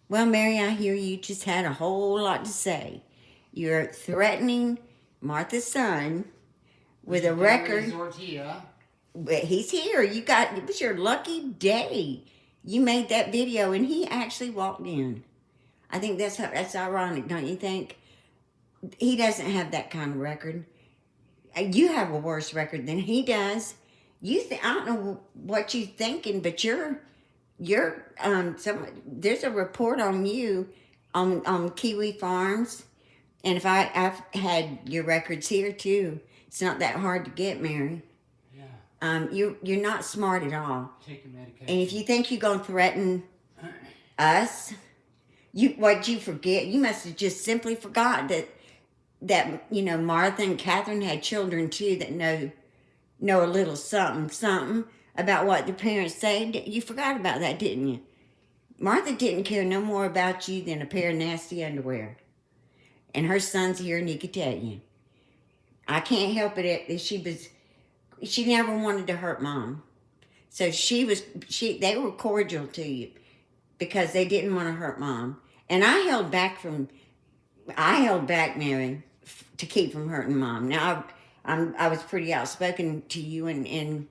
Well, Mary, I hear you just had a whole lot to say. You're threatening Martha's son with a record. But he's here. It was your lucky day. You made that video and he actually walked in. I think that's ironic, don't you think? He doesn't have that kind of record. You have a worse record than he does. I don't know what you're thinking, but there's a report on you on Kiwi Farms, and if I've had your records here too. It's not that hard to get, Mary. Yeah. You're not smart at all. Take your medication. And if you think you're gonna threaten us, what you forget, you must have just simply forgot that Martha and Catherine had children too that know a little something about what their parents say. You forgot about that, didn't you? Martha didn't care no more about you than a pair of nasty underwear. And her son's here and he could tell you. I can't help it. She never wanted to hurt Mom. So they were cordial to you because they didn't want to hurt Mom. And I held back, Mary, to keep from hurting Mom. Now, I was pretty outspoken to you, and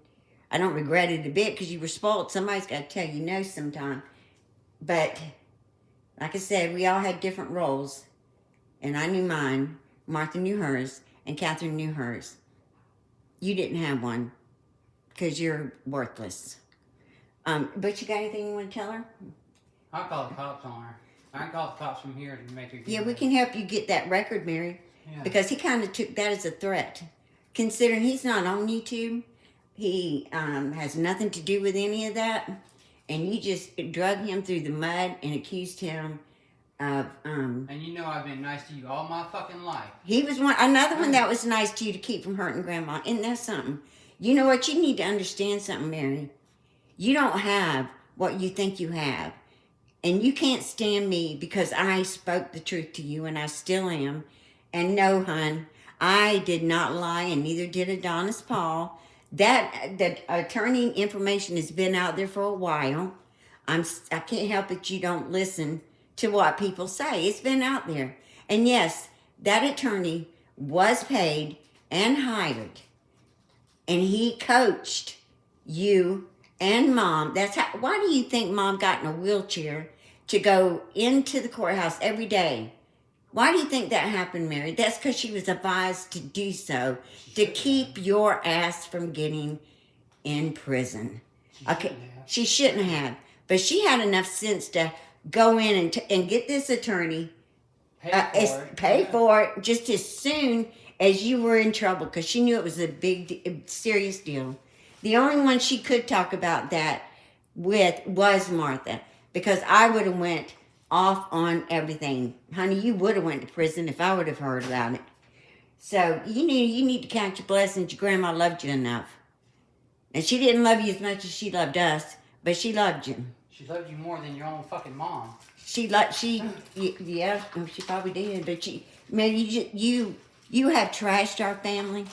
I don't regret it a bit because you were spoiled. Somebody's got to tell you no sometime. But like I said, we all had different roles, and I knew mine. Martha knew hers, and Catherine knew hers. You didn't have one because you're worthless. But you got anything you want to tell her? I'll call the cops on her. I can call the cops from here to make her get Yeah, we can help you get that record, Mary. Yeah. Because he kind of took that as a threat. Considering he's not on YouTube, he has nothing to do with any of that. And you just drug him through the mud and accused him of... And you know I've been nice to you all my fucking life. He was another one that was nice to you to keep from hurting Grandma. Isn't that something? You know what? You need to understand something, Mary. You don't have what you think you have. And you can't stand me because I spoke the truth to you, and I still am. And no, hun, I did not lie, and neither did Adonis Paul. That attorney information has been out there for a while. I can't help it you don't listen to what people say. It's been out there. And yes, that attorney was paid and hired, and he coached you and Mom. Why do you think Mom got in a wheelchair to go into the courthouse every day? Why do you think that happened, Mary? That's because she was advised to do so to keep your ass from getting in prison. She shouldn't have. But she had enough sense to go in and get this attorney, pay for it just as soon as you were in trouble, because she knew it was a big, serious deal. The only one she could talk about that with was Martha, because I would have went off on everything. Honey, you would have went to prison if I would have heard about it. So you need to count your blessings. Your grandma loved you enough. And she didn't love you as much as she loved us, but she loved you. She loved you more than your own fucking mom. Yeah, she probably did. But you have trashed our family,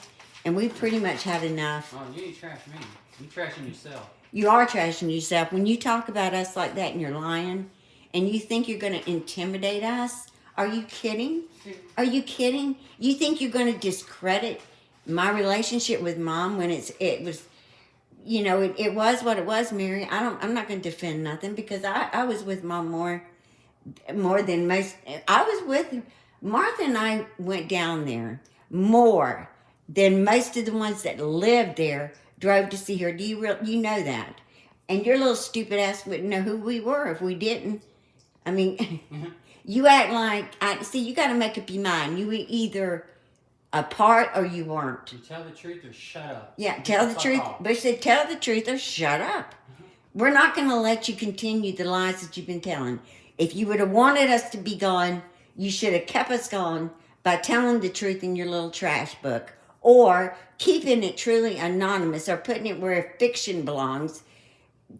and we've pretty much had enough. Oh, you ain't trashed me. You trashing yourself. You are trashing yourself. When you talk about us like that and you're lying, and you think you're going to intimidate us, are you kidding? Are you kidding? You think you're going to discredit my relationship with Mom when it was what it was, Mary. I'm not going to defend nothing because I was with Mom more than most. I was with Martha, and I went down there more than most of the ones that lived there drove to see her. You know that? And your little stupid ass wouldn't know who we were if we didn't. I mean, you act like you got to make up your mind. You were either a part or you weren't. You tell the truth or shut up. Yeah, tell the truth. But said, tell the truth or shut up. We're not going to let you continue the lies that you've been telling. If you would have wanted us to be gone, you should have kept us gone by telling the truth in your little trash book, or keeping it truly anonymous, or putting it where fiction belongs,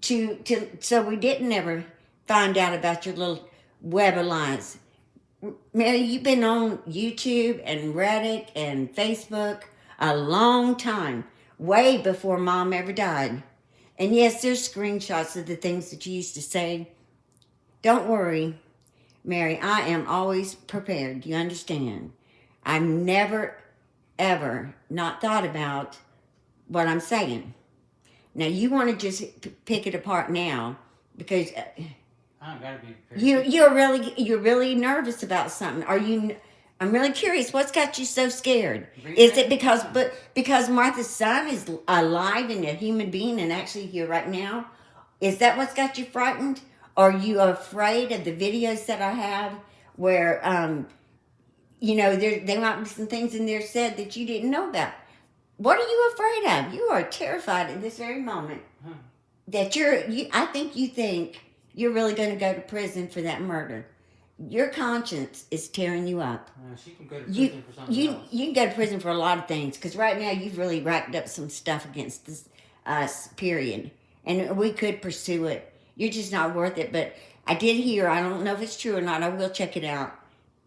so we didn't ever find out about your little web of lies. Mary, you've been on YouTube and Reddit and Facebook a long time, way before Mom ever died. And yes, there's screenshots of the things that you used to say. Don't worry. Mary, I am always prepared. You understand? I've never, ever not thought about what I'm saying. Now, you want to just pick it apart now because I don't gotta be prepared. you're really nervous about something. Are you? I'm really curious. What's got you so scared? Is it because Martha's son is alive and a human being and actually here right now? Is that what's got you frightened? Are you afraid of the videos that I have where there might be some things in there said that you didn't know about? What are you afraid of? You are terrified at this very moment that I think you think you're really going to go to prison for that murder. Your conscience is tearing you up. She can go to prison for something else. You can go to prison for a lot of things because right now you've really racked up some stuff against us, period. And we could pursue it. You're just not worth it. But I did hear, I don't know if it's true or not, I will check it out,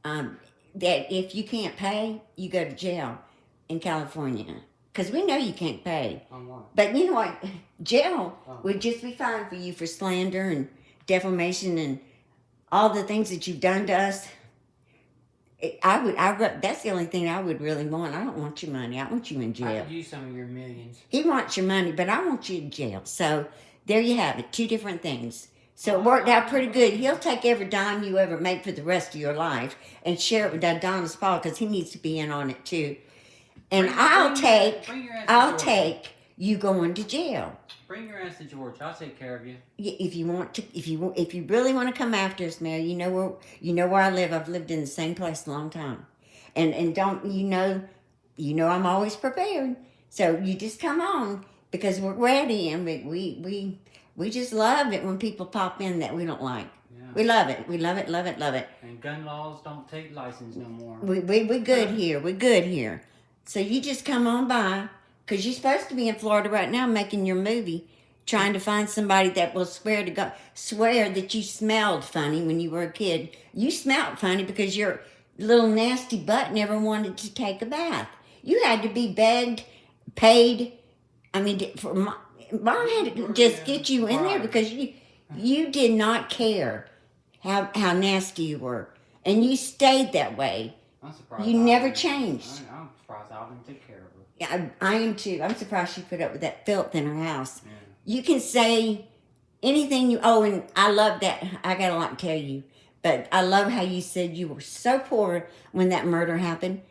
that if you can't pay, you go to jail in California. Because we know you can't pay. On what? But you know what? Jail would just be fine for you for slander and defamation and all the things that you've done to us. That's the only thing I would really want. I don't want your money. I want you in jail. I could use some of your millions. He wants your money, but I want you in jail. So there you have it. Two different things. So it worked out pretty good. He'll take every dime you ever make for the rest of your life and share it with Adonis Paul because he needs to be in on it too. And I'll take you going to jail. Bring your ass to Georgia. I'll take care of you. If you want to, if you really want to come after us, Mary, you know where I live. I've lived in the same place a long time, and don't you know I'm always prepared. So you just come on because we're ready, and we just love it when people pop in that we don't like. Yeah. We love it. We love it. Love it. Love it. And gun laws don't take license no more. We good here. We're good here. So you just come on by. Because you're supposed to be in Florida right now making your movie, trying to find somebody that will swear that you smelled funny when you were a kid. You smelled funny because your little nasty butt never wanted to take a bath. You had to be begged, paid. I mean, Mom had to just get you in there because you did not care how nasty you were. And you stayed that way. I'm surprised. You never changed. I'm surprised I didn't take care of her. Yeah, I am too. I'm surprised she put up with that filth in her house. Yeah. You can say anything and I love that. I got a lot to tell you, but I love how you said you were so poor when that murder happened.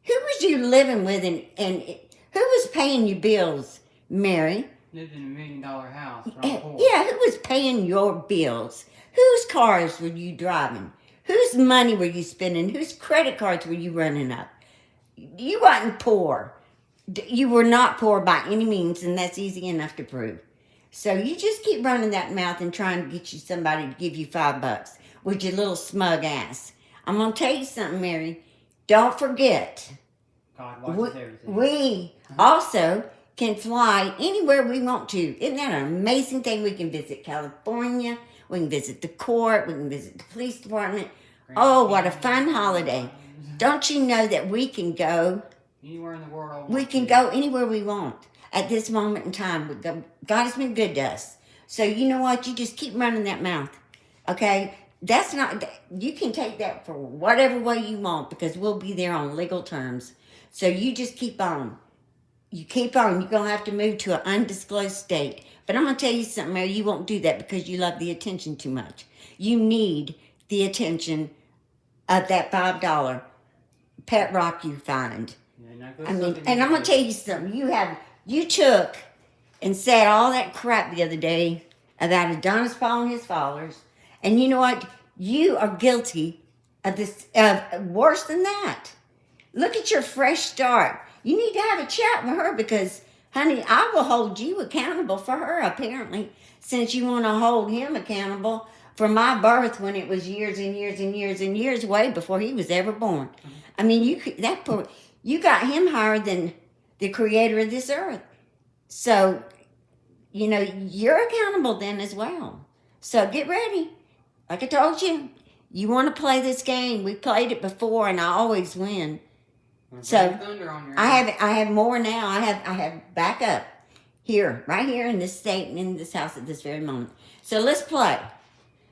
Who was you living with and who was paying your bills, Mary? Lived in $1 million house, but I'm poor. Yeah, who was paying your bills? Whose cars were you driving? Whose money were you spending? Whose credit cards were you running up? You wasn't poor. You were not poor by any means, and that's easy enough to prove. So you just keep running that mouth and trying to get you somebody to give you $5 with your little smug ass. I'm going to tell you something, Mary. Don't forget. God watches everything. We also can fly anywhere we want to. Isn't that an amazing thing? We can visit California. We can visit the court. We can visit the police department. Oh, what a fun holiday. Don't you know that we can go... Anywhere in the world. We can go anywhere we want at this moment in time. God has been good to us. So you know what? You just keep running that mouth. Okay? You can take that for whatever way you want because we'll be there on legal terms. So you just keep on. You keep on. You're going to have to move to an undisclosed state. But I'm going to tell you something, Mary. You won't do that because you love the attention too much. You need the attention of that $5 pet rock you find. And I'm going to tell you something. You took and said all that crap the other day about Adonis Paul and his followers. And you know what? You are guilty of this, worse than that. Look at your fresh start. You need to have a chat with her because, honey, I will hold you accountable for her, apparently, since you want to hold him accountable for my birth when it was years and years and years and years way before he was ever born. I mean, you got him higher than the creator of this earth. So, you're accountable then as well. So get ready. Like I told you, you want to play this game. We played it before and I always win. So I have more now. I have backup here, right here in this state and in this house at this very moment. So let's play.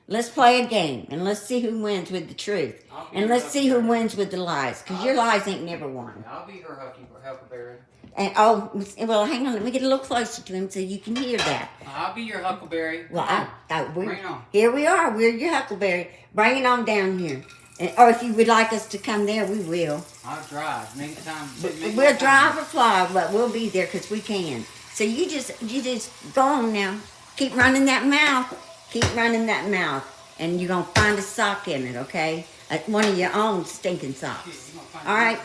Let's play a game, and let's see who wins with the truth. I'll be And your let's see who huckleberry. wins with the lies, because your lies ain't never won. I'll be her huckleberry. And oh, well, hang on, let me get a little closer to him so you can hear that. I'll be your huckleberry. Well, Bring it on. here we are. We're your huckleberry. Bring it on down here. Or if you would like us to come there, we will. I'll drive. Make time. We'll drive or fly, but we'll be there because we can. So you just go on now. Keep running that mouth. Keep running that mouth. And you're going to find a sock in it, okay? One of your own stinking socks. All right?